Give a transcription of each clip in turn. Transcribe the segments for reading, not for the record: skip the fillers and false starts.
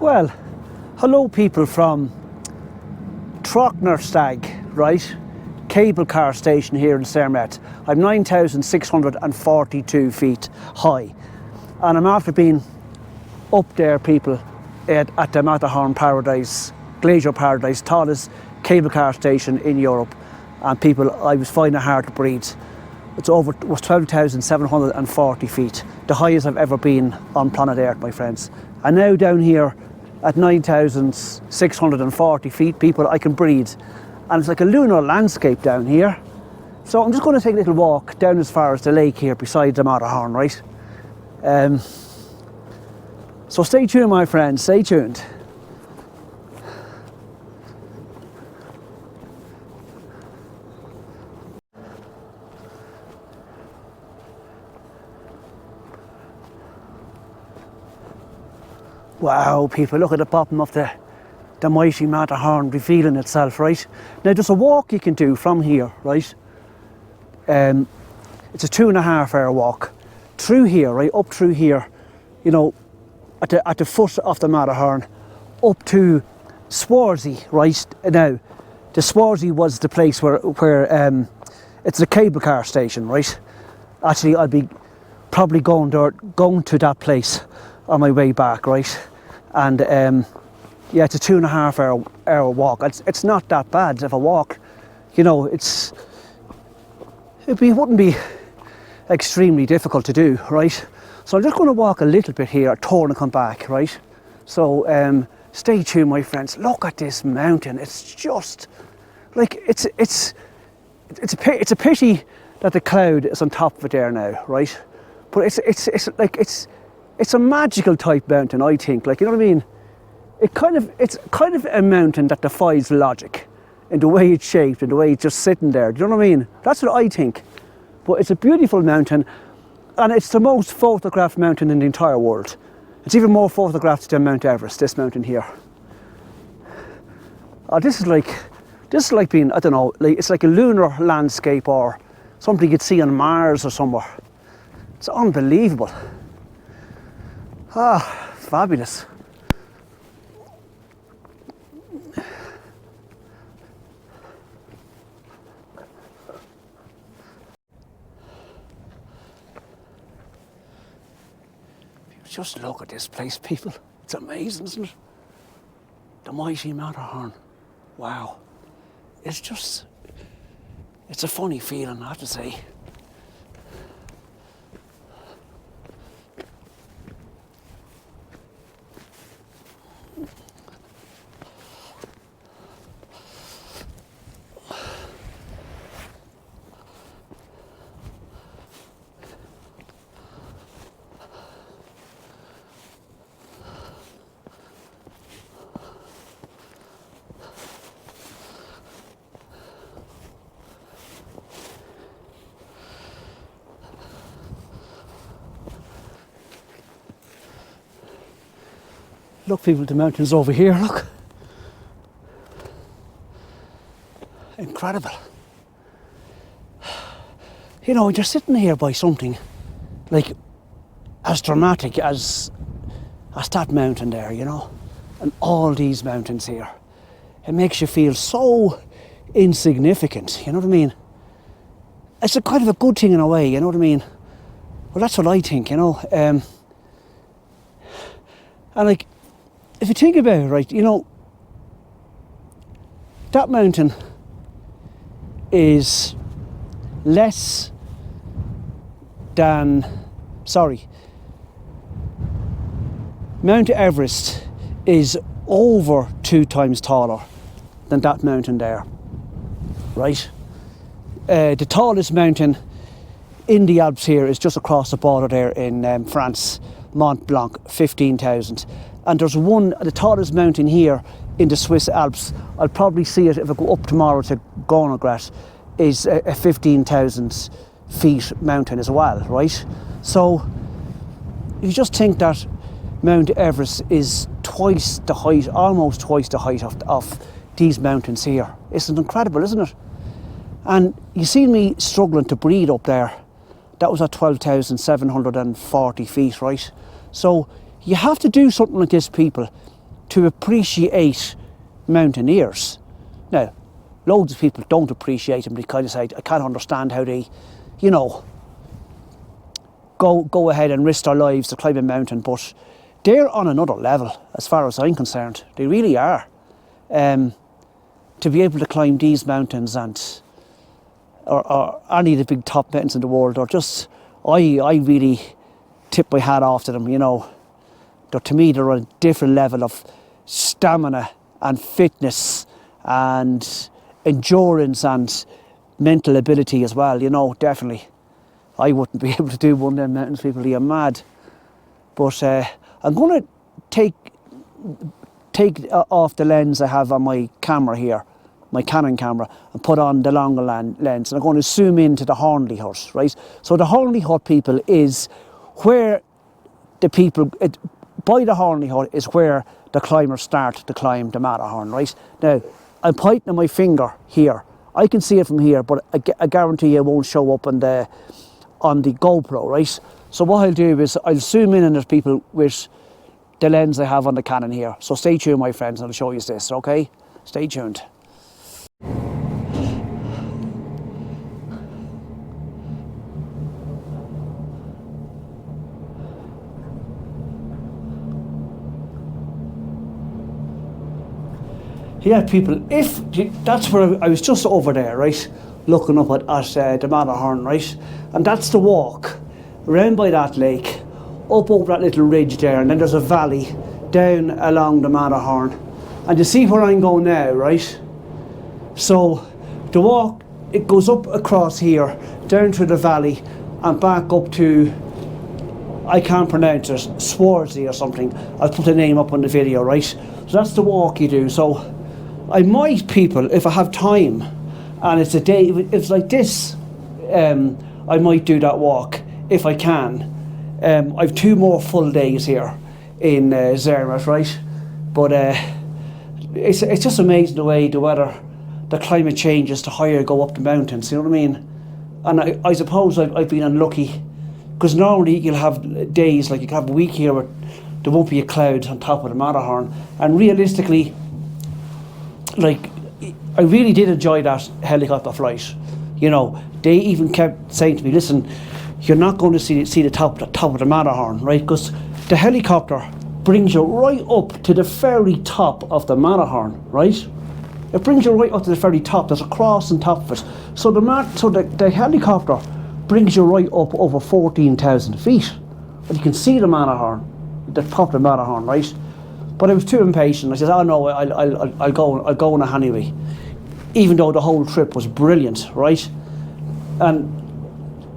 Well, hello people from Trockener Steg, right? Cable car station here in Zermatt. I'm 9,642 feet high, and I'm after being up there, people, at the Matterhorn paradise, glacier paradise, tallest cable car station in Europe. And people, I was finding it hard to breathe. It was 12,740 feet, the highest I've ever been on planet Earth, my friends. And now down here at 9,640 feet, people, I can breathe. And it's like a lunar landscape down here. So I'm just going to take a little walk down as far as the lake here beside the Matterhorn, right? So stay tuned, my friends, stay tuned. Wow, people, look at the bottom of the mighty Matterhorn revealing itself, right? Now, there's a walk you can do from here, right? It's a 2.5 hour walk through here, right? Up through here, you know, at the foot of the Matterhorn, up to Swarzy, right? Now, the Swarzy was the place where it's a cable car station, right? Actually, I'll be probably going to that place on my way back, right? And yeah, it's a 2.5 hour walk. It's not that bad of a walk, you know. It wouldn't be extremely difficult to do, right? So I'm just going to walk a little bit here, turn and come back, right? So stay tuned, my friends. Look at this mountain. It's just like it's a pity that the cloud is on top of it there now, right? But it's a magical type mountain, I think. Like, you know what I mean? It's kind of a mountain that defies logic in the way it's shaped and the way it's just sitting there. Do you know what I mean? That's what I think. But it's a beautiful mountain, and it's the most photographed mountain in the entire world. It's even more photographed than Mount Everest, this mountain here. Oh, this is like being, I don't know, like, it's like a lunar landscape or something you'd see on Mars or somewhere. It's unbelievable. Ah, fabulous. Just look at this place, people. It's amazing, isn't it? The mighty Matterhorn. Wow. It's a funny feeling, I have to say. Look, people, the mountains over here, look. Incredible. You know, you're sitting here by something like as dramatic as that mountain there, you know, and all these mountains here. It makes you feel so insignificant, you know what I mean? It's a kind of a good thing in a way, you know what I mean? Well, that's what I think, you know. And like, if you think about it, right, you know, that mountain is less than, Mount Everest is over 2 times taller than that mountain there, right? The tallest mountain in the Alps here is just across the border there in France, Mont Blanc, 15,000. And there's the tallest mountain here in the Swiss Alps. I'll probably see it if I go up tomorrow to Gornograt, is a 15,000 feet mountain as well, right? So you just think that Mount Everest is twice the height, almost twice the height of these mountains here. It's incredible, isn't it? And you see me struggling to breathe up there. That was at 12,740 feet, right? So you have to do something like this, people, to appreciate mountaineers. Now, loads of people don't appreciate them because I can't understand how they, you know, go ahead and risk their lives to climb a mountain, but they're on another level as far as I'm concerned. They really are. To be able to climb these mountains and or any of the big top mountains in the world, or just, I really tip my hat off to them, you know. To me, they're on a different level of stamina and fitness and endurance and mental ability as well, you know, definitely. I wouldn't be able to do one of them mountains, people, you're mad. But I'm going to take off the lens I have on my camera here, my Canon camera, and put on the longer lens, and I'm going to zoom into the Hornley Hut, right? So the Hornley Hut, people, is where the people, by the Hornley Hut is where the climbers start to climb the Matterhorn, right? Now, I'm pointing my finger here. I can see it from here, but I guarantee it won't show up on the GoPro, right? So what I'll do is I'll zoom in on the people with the lens I have on the Canon here. So stay tuned, my friends, and I'll show you this, okay? Stay tuned. Yeah, people, if that's where I was just over there, right, looking up at the Matterhorn, right, and that's the walk around by that lake, up over that little ridge there, and then there's a valley down along the Matterhorn, and you see where I'm going now, right? So the walk, it goes up across here, down through the valley, and back up to, I can't pronounce it, Swarzy or something. I'll put the name up on the video, right? So that's the walk you do. So I might, people, if I have time, and it's a day, if it's like this, I might do that walk if I can. I've 2 more full days here in Zermatt, right? But it's just amazing the way the weather, the climate changes, the higher you go up the mountains, you know what I mean? And I suppose I've been unlucky, because normally you'll have days, like you can have a week here where there won't be a cloud on top of the Matterhorn, and realistically, like, I really did enjoy that helicopter flight. You know, they even kept saying to me, listen, you're not going to see the top of the Matterhorn, right? Because the helicopter brings you right up to the very top of the Matterhorn, right? It brings you right up to the very top. There's a cross on top of it. So the helicopter brings you right up over 14,000 feet. And you can see the Matterhorn, the top of the Matterhorn, right? But I was too impatient. I said, oh no, I'll go on it anyway. Even though the whole trip was brilliant, right? And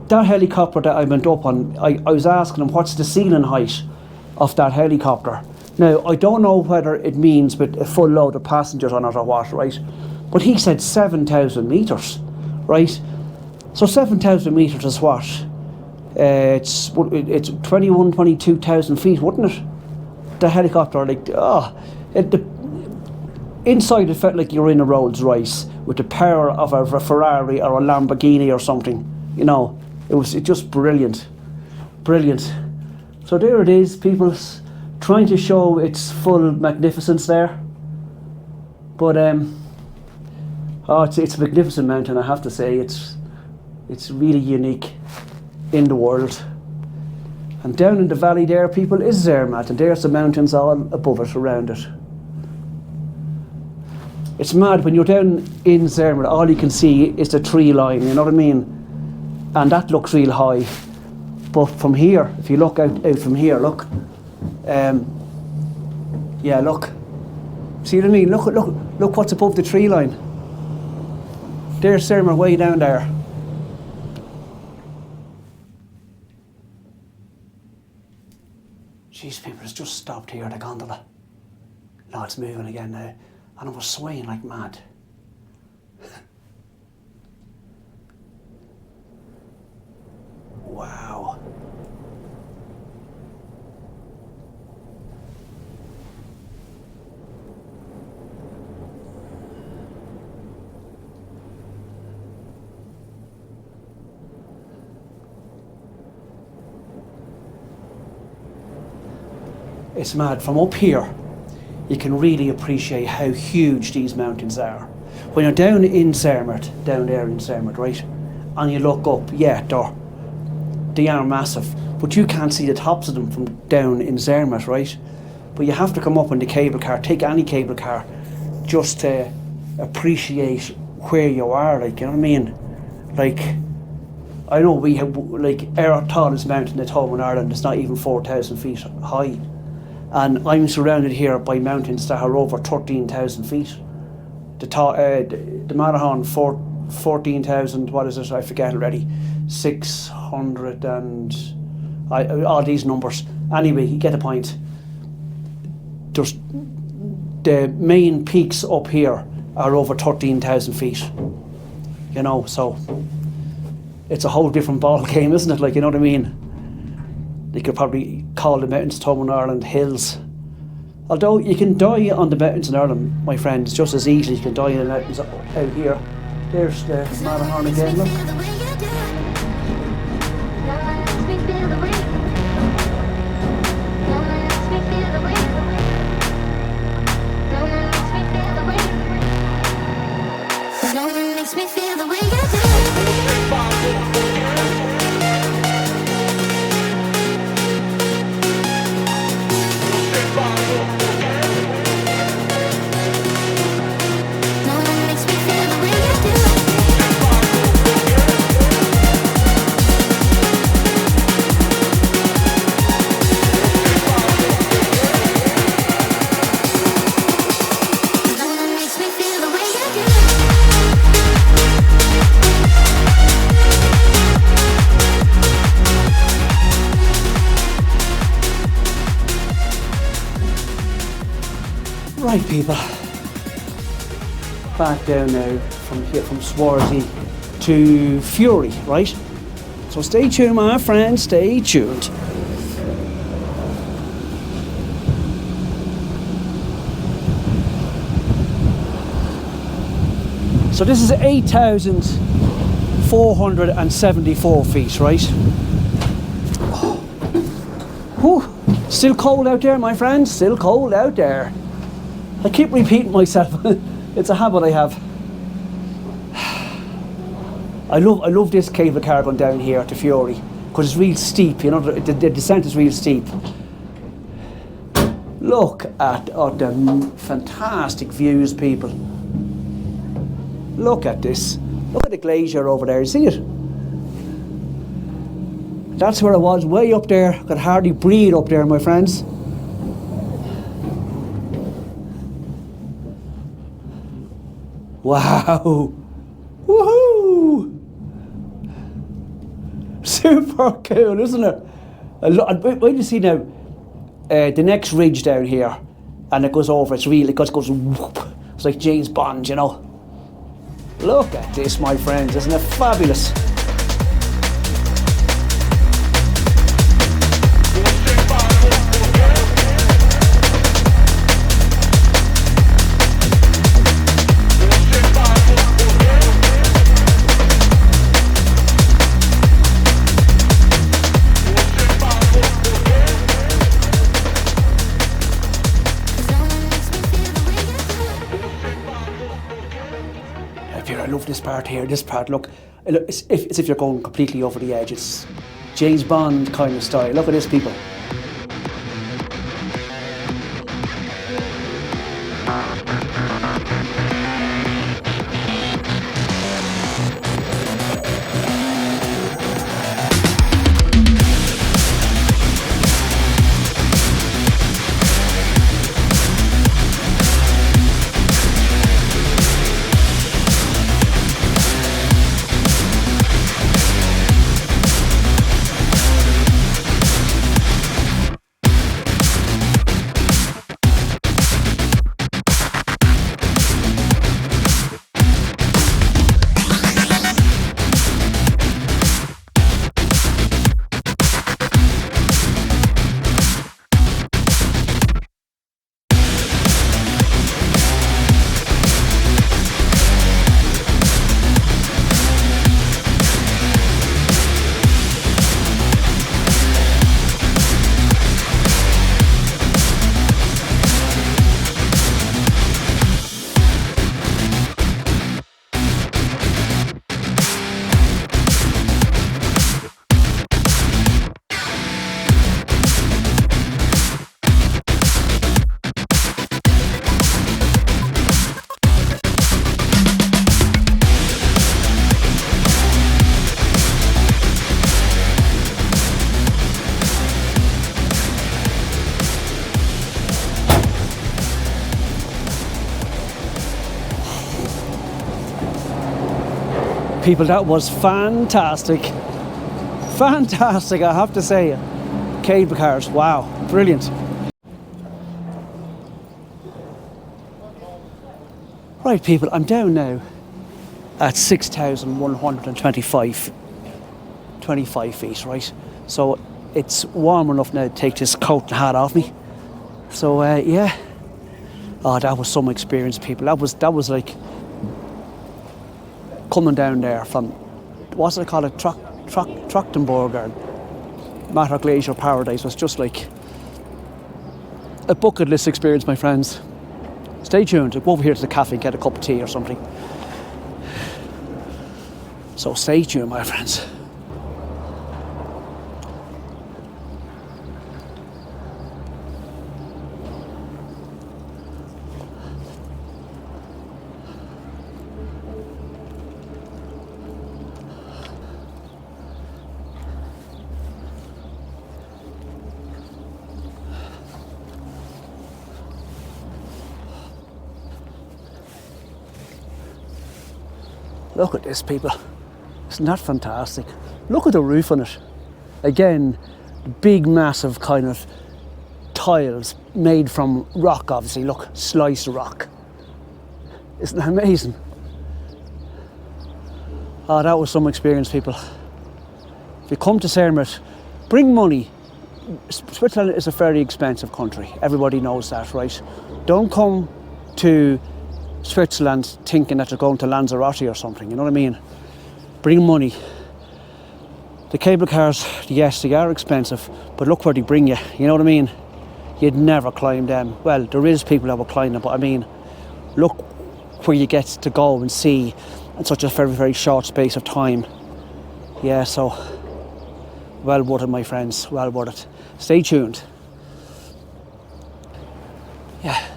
that helicopter that I went up on, I was asking him, what's the ceiling height of that helicopter? Now, I don't know whether it means with a full load of passengers on it or what, right? But he said 7,000 metres, right? So 7,000 metres is what? It's 22,000 feet, wouldn't it? The helicopter, like, inside it felt like you were in a Rolls Royce with the power of a Ferrari or a Lamborghini or something, you know. It was just brilliant, brilliant. So there it is, people, trying to show its full magnificence there. But it's a magnificent mountain, I have to say. It's really unique in the world. And down in the valley there, people, is Zermatt, and there's the mountains all above it, around it. It's mad, when you're down in Zermatt, all you can see is the tree line, you know what I mean? And that looks real high. But from here, if you look out from here, look. Yeah, look. See what I mean? Look what's above the tree line. There's Zermatt way down there. Jeez, people, it's just stopped here, the gondola. No, it's moving again now. And it was swaying like mad. Wow. It's mad. From up here, you can really appreciate how huge these mountains are. When you're down in Zermatt, down there in Zermatt, right, and you look up, yeah, they are massive, but you can't see the tops of them from down in Zermatt, right? But you have to come up on the cable car, take any cable car, just to appreciate where you are, like, you know what I mean? Like, I know we have, like, our tallest mountain at home in Ireland is not even 4,000 feet high. And I'm surrounded here by mountains that are over 13,000 feet. The Matterhorn, 14,000, what is it? I forget already. 600 and... all these numbers. Anyway, you get the point. There's the main peaks up here are over 13,000 feet. You know, so it's a whole different ball game, isn't it? Like, you know what I mean? You could probably call the mountains at home in Ireland hills. Although you can die on the mountains in Ireland, my friends, just as easily as you can die in the mountains out here. There's the Matterhorn again, look. Right, people, back down now from here, from Swarzy to Furi, right? So stay tuned, my friends, stay tuned. So this is 8,474 feet, right? Oh. Whew. Still cold out there, my friends, still cold out there. I keep repeating myself. It's a habit I have. I love this cable car going down here to Furi because it's real steep. You know, the descent is real steep. Look at the fantastic views, people. Look at this. Look at the glacier over there. You see it? That's where I was, way up there. I could hardly breathe up there, my friends. Wow! Woohoo! Super cool, isn't it? Wait till you see now the next ridge down here, and it goes over. It goes whoop. It's like James Bond, you know. Look at this, my friends! Isn't it fabulous? I love this part here. This part, look, it's if you're going completely over the edge. It's James Bond kind of style. Look at this, people. People, that was fantastic. Fantastic, I have to say. Cable cars, wow, brilliant. Right people, I'm down now at 6,125 feet, right? So it's warm enough now to take this coat and hat off me. So yeah. Oh, that was some experience, people. That was like coming down there from, what's it called, Trockenberg or Matterhorn Glacier Paradise. Was just like a bucket list experience, my friends. Stay tuned. I'll go over here to the cafe and get a cup of tea or something. So stay tuned, my friends. Look at this, people. Isn't that fantastic? Look at the roof on it. Again, big, massive kind of tiles made from rock, obviously. Look, sliced rock. Isn't that amazing? Oh, that was some experience, people. If you come to Zermatt, bring money. Switzerland is a very expensive country. Everybody knows that, right? Don't come to Switzerland thinking that you're going to Lanzarote or something, you know what I mean? Bring money. The cable cars, yes, they are expensive, but look where they bring you, you know what I mean? You'd never climb them. Well, there is people that will climb them, but I mean, look where you get to go and see in such a very, very short space of time. Yeah, so, well worth it, my friends, well worth it. Stay tuned. Yeah.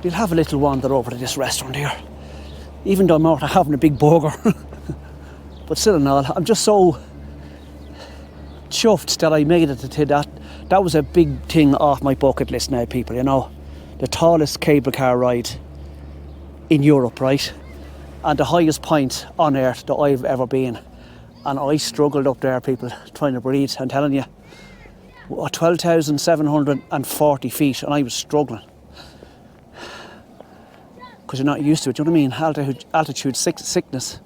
We'll have a little wander over to this restaurant here. Even though I'm out having a big burger. But still and all, I'm just so chuffed that I made it to that. That was a big thing off my bucket list now, people, you know. The tallest cable car ride in Europe, right? And the highest point on earth that I've ever been. And I struggled up there, people, trying to breathe. I'm telling you, 12,740 feet, and I was struggling. Because you're not used to it, do you know what I mean? Altitude sickness.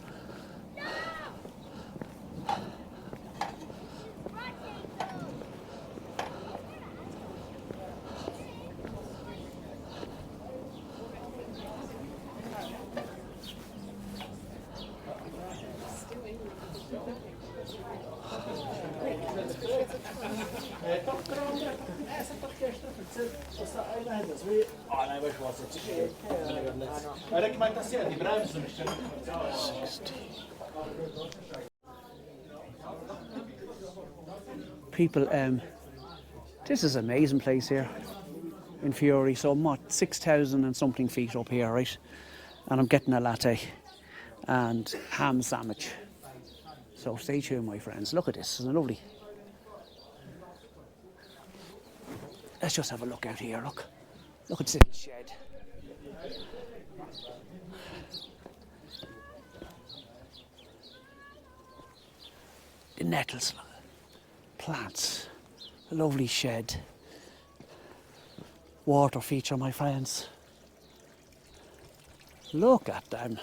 People, this is an amazing place here in Furi. So I'm what, 6,000 and something feet up here, right? And I'm getting a latte and ham sandwich. So stay tuned, my friends. Look at this, isn't it lovely? Let's just have a look out here, look. Look at this little shed. The nettles, plants, a lovely shed. Water feature, my friends. Look at them.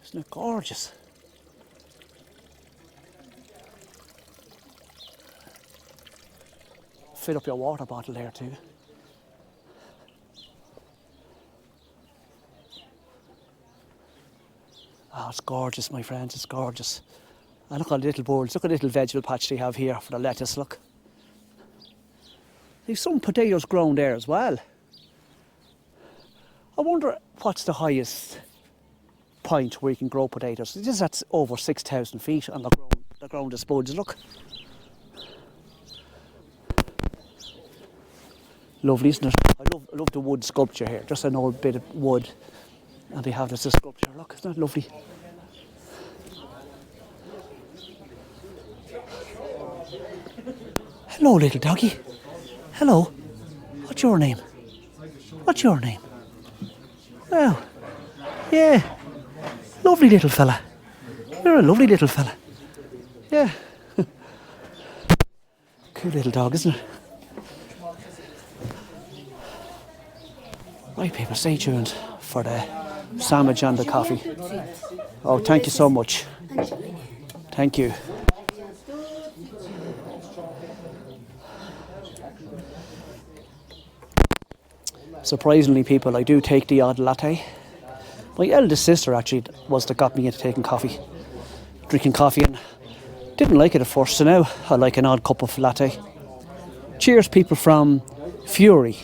Isn't it gorgeous? Fill up your water bottle there too. Oh, it's gorgeous, my friends, it's gorgeous. And look at the little birds, look at the little vegetable patch they have here for the lettuce, look. There's some potatoes grown there as well. I wonder what's the highest point where you can grow potatoes. This is at over 6,000 feet and they're grown the spuds, look. Lovely, isn't it? I love the wood sculpture here, just an old bit of wood. And they have this sculpture, look, isn't that lovely? Hello, little doggy. Hello. What's your name? What's your name? Well, yeah, lovely little fella. You're a lovely little fella. Yeah. Cool little dog, isn't it? Right, people, stay tuned for the sandwich and the coffee. Oh, thank you so much. Thank you. Surprisingly, people, I do take the odd latte. My eldest sister actually was that got me into taking coffee, drinking coffee, and didn't like it at first, so now I like an odd cup of latte. Cheers, people from Furi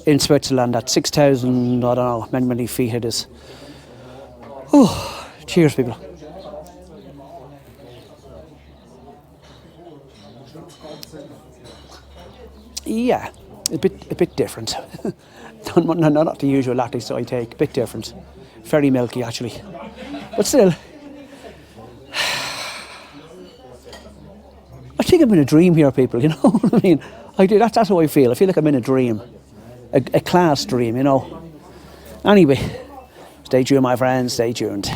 in Switzerland at 6,000, I don't know, many feet it is. Oh, cheers, people. Yeah, a bit different. Not the usual lattes I take, a bit different. Very milky, actually. But still, I think I'm in a dream here, people, you know what I mean? I do, that's how I feel. I feel like I'm in a dream. A class dream, you know. Anyway, stay tuned, my friends, stay tuned.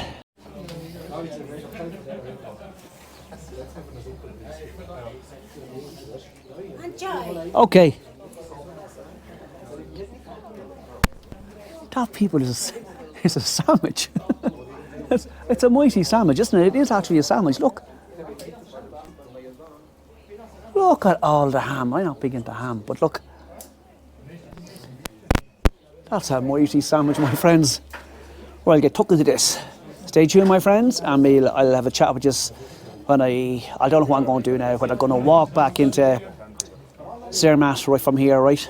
Okay. That, people, is a sandwich. It's a mighty sandwich, isn't it? It is actually a sandwich. Look. Look at all the ham. I'm not big into ham, but look. That's a mighty sandwich, my friends. Well, I'll get tucked into this. Stay tuned, my friends, and I'll have a chat with you when I don't know what I'm going to do now, but I'm going to walk back into Zermatt right from here, right?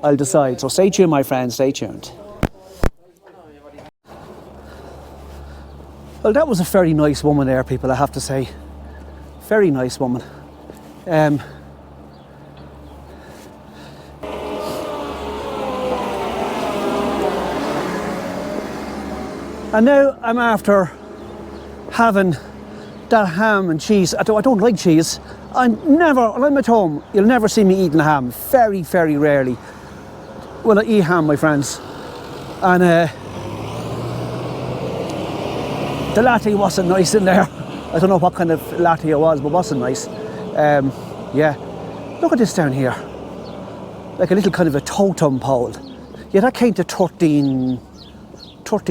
I'll decide. So stay tuned, my friends, stay tuned. Well, that was a very nice woman there, people, I have to say. Very nice woman. And now I'm after having that ham and cheese. I don't like cheese. When I'm at home, you'll never see me eating ham. Very, very rarely will I eat ham, my friends. And the latte wasn't nice in there. I don't know what kind of latte it was, but wasn't nice. Yeah, look at this down here. Like a little kind of a totem pole. Yeah, that came to 13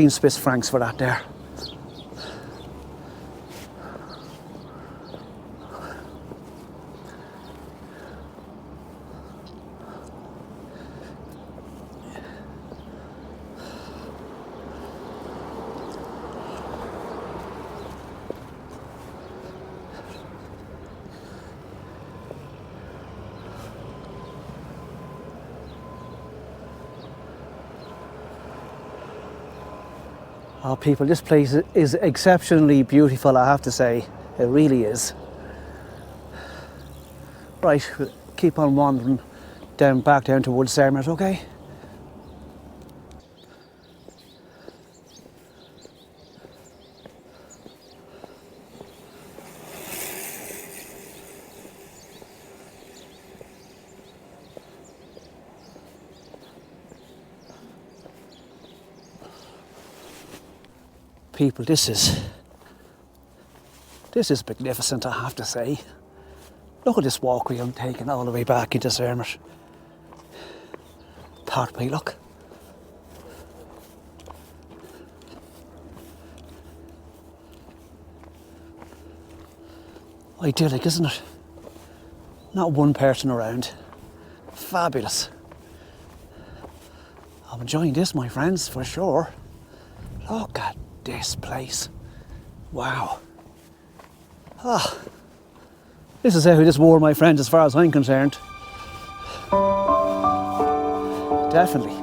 Swiss francs for that there. Oh, people, this place is exceptionally beautiful, I have to say. It really is. Right, we'll keep on wandering back down towards Zermatt, okay? People, this is magnificent, I have to say. Look at this walkway I'm taking all the way back into Zermatt. Pardon me, look. Idyllic, isn't it? Not one person around. Fabulous. I'm enjoying this, my friends, for sure. Look at this place. Wow. Ah, this is how this war, my friends, as far as I'm concerned. Definitely.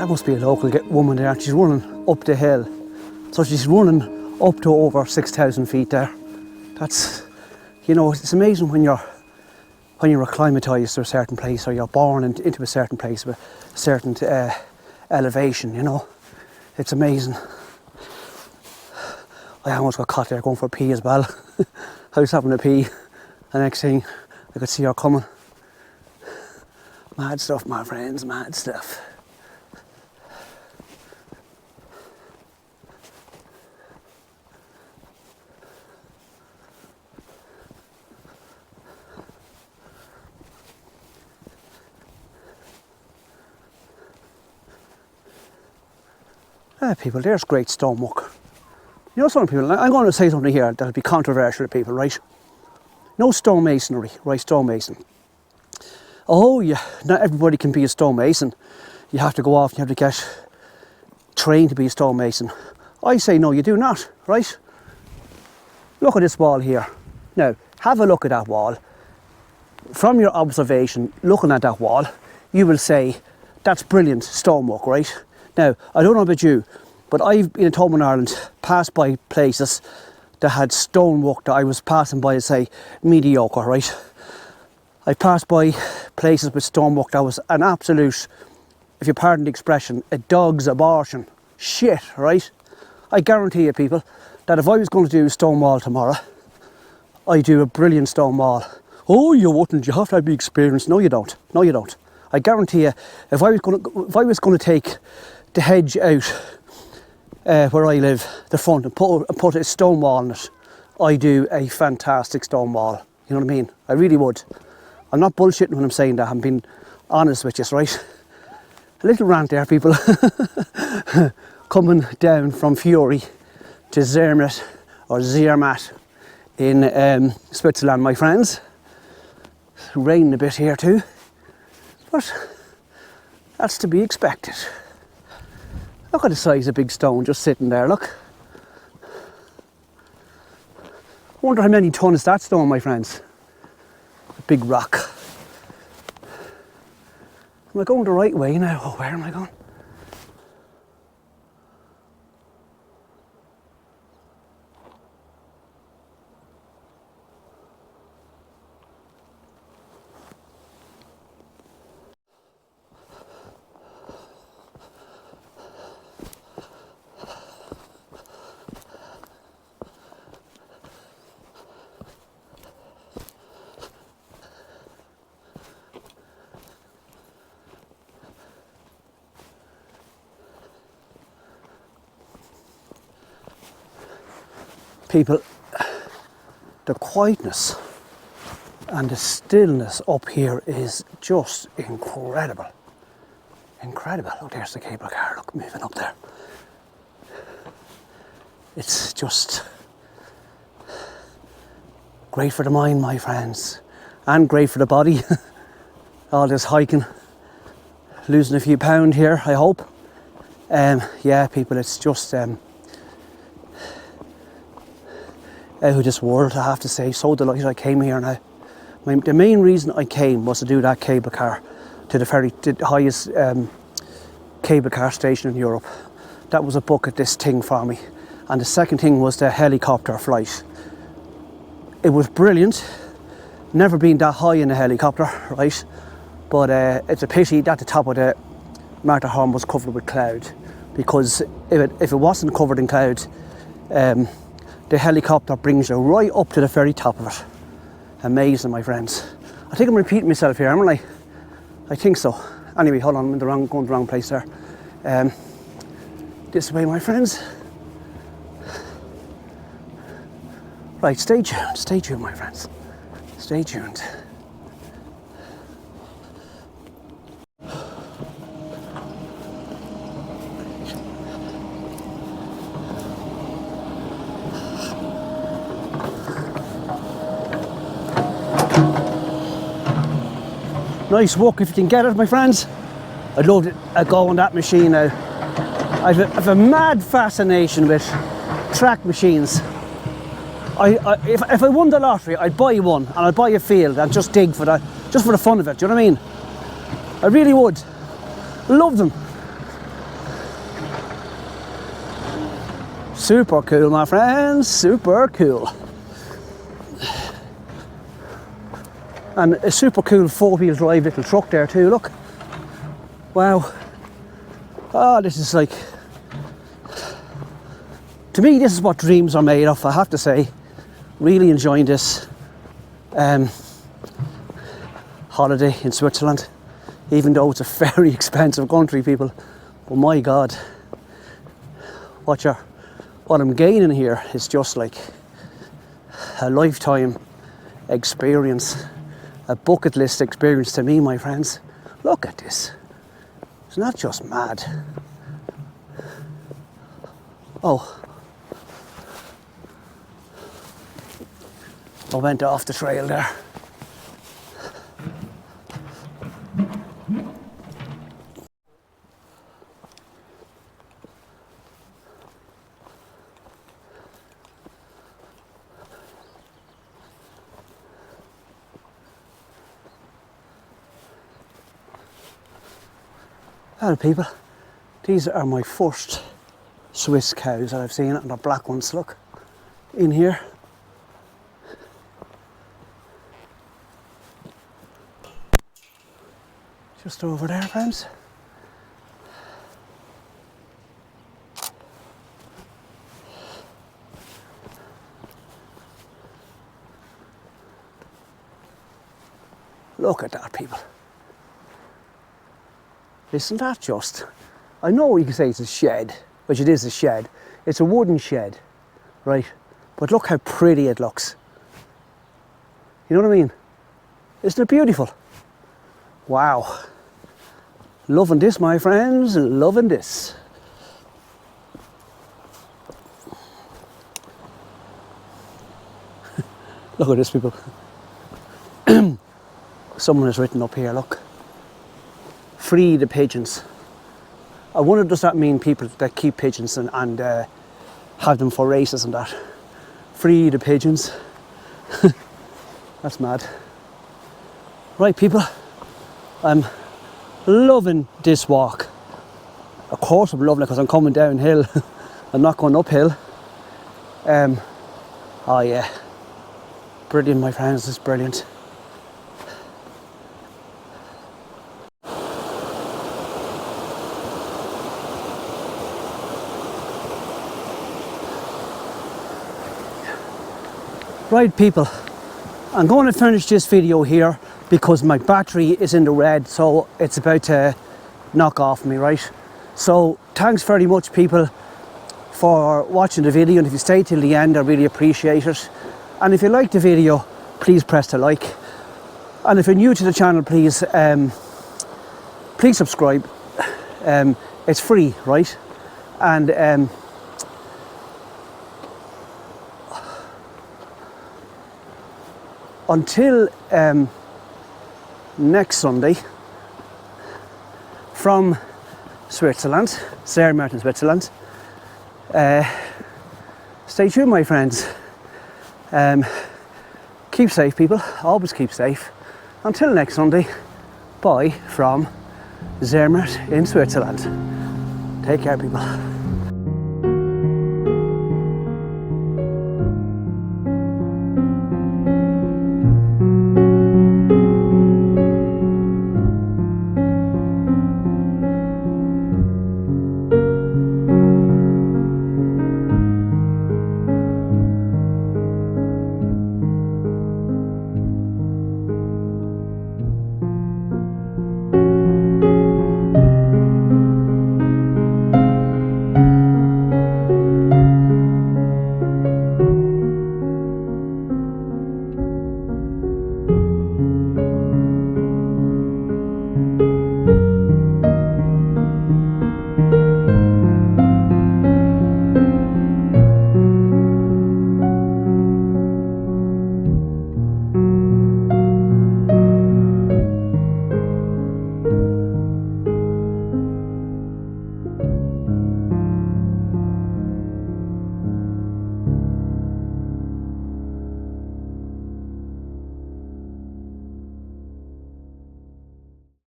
That must be a local woman there. She's running up the hill. So she's running up to over 6,000 feet there. That's, you know, it's amazing when you're acclimatised to a certain place, or you're born into a certain place with a certain elevation, you know. It's amazing. I almost got caught there going for a pee as well. I was having a pee. The next thing, I could see her coming. Mad stuff, my friends, mad stuff. People, there's great stonework. You know, some people, I'm going to say something here that'll be controversial to people, right? No stonemasonry, right? Stonemason. Oh, yeah, not everybody can be a stonemason. You have to go off, you have to get trained to be a stonemason. I say no, you do not, right? Look at this wall here. Now, have a look at that wall. From your observation, looking at that wall, you will say, that's brilliant stonework, right? Now, I don't know about you, but I've been in Thomond, Ireland, passed by places that had stonework that I was passing by and say, mediocre, right? I passed by places with stonework that was an absolute, if you pardon the expression, a dog's abortion. Shit, right? I guarantee you, people, that if I was going to do a stone wall tomorrow, I'd do a brilliant stone wall. Oh, you wouldn't, you have to be experienced. No, you don't. No, you don't. I guarantee you, if I was going to take the hedge out where I live, the front, and put a stone wall in it, I do a fantastic stone wall. You know what I mean? I really would. I'm not bullshitting when I'm saying that. I'm being honest with you, right? A little rant there, people. Coming down from Furi to Zermatt, or Zermatt, in Switzerland, my friends. It's raining a bit here too, but that's to be expected. Look at the size of big stone just sitting there, look. I wonder how many tons that stone, my friends. A big rock. Am I going the right way now? Oh, where am I going? People, the quietness and the stillness up here is just incredible. Incredible. Look, there's the cable car, look, moving up there. It's just great for the mind, my friends, and great for the body. All this hiking, losing a few pounds here, I hope. Yeah, people, it's just out of this world, I have to say. So delighted I came here now. The main reason I came was to do that cable car to the highest cable car station in Europe. That was a bucket list thing for me. And the second thing was the helicopter flight. It was brilliant. Never been that high in a helicopter, right? But it's a pity that the top of the Matterhorn was covered with cloud, because if it wasn't covered in cloud, the helicopter brings you right up to the very top of it. Amazing, my friends. I think I'm repeating myself here, aren't I? I think so. Anyway, hold on, I'm going the wrong place there. This way, my friends. Right, stay tuned, my friends. Stay tuned. Nice walk if you can get it, my friends. I'd love to go on that machine now. I've a mad fascination with track machines. If I won the lottery, I'd buy one and I'd buy a field and just dig for that, just for the fun of it. Do you know what I mean? I really would. Love them. Super cool, my friends, super cool. And a super cool four-wheel drive little truck there too, look. Wow. Oh, this is like, to me this is what dreams are made of, I have to say. Really enjoying this holiday in Switzerland, even though it's a very expensive country, people. But my God, what I'm gaining here is just like a lifetime experience, a bucket list experience to me, my friends. Look at this. It's not just mad. Oh, I went off the trail there. Hello people, these are my first Swiss cows that I've seen, and they're black ones, look, in here. Just over there, friends. Look at that, people. Isn't that just? I know you can say it's a shed, which it is a shed. It's a wooden shed, right? But look how pretty it looks. You know what I mean? Isn't it beautiful? Wow. Loving this, my friends, loving this. Look at this, people. Someone has written up here, look. Free the pigeons. I wonder, does that mean people that keep pigeons and have them for races and that? Free the pigeons. That's mad. Right, people, I'm loving this walk. Of course I'm loving it because I'm coming downhill. I'm not going uphill. Oh yeah, brilliant, my friends, this is brilliant. Right, people, I'm going to finish this video here because my battery is in the red, so it's about to knock off me, right? So thanks very much, people, for watching the video, and if you stay till the end, I really appreciate it. And if you like the video, please press the like, and if you're new to the channel, please please subscribe. It's free, right? And until next Sunday, from Switzerland, Zermatt in Switzerland, stay tuned, my friends. Keep safe, people, always keep safe. Until next Sunday, bye from Zermatt in Switzerland. Take care, people.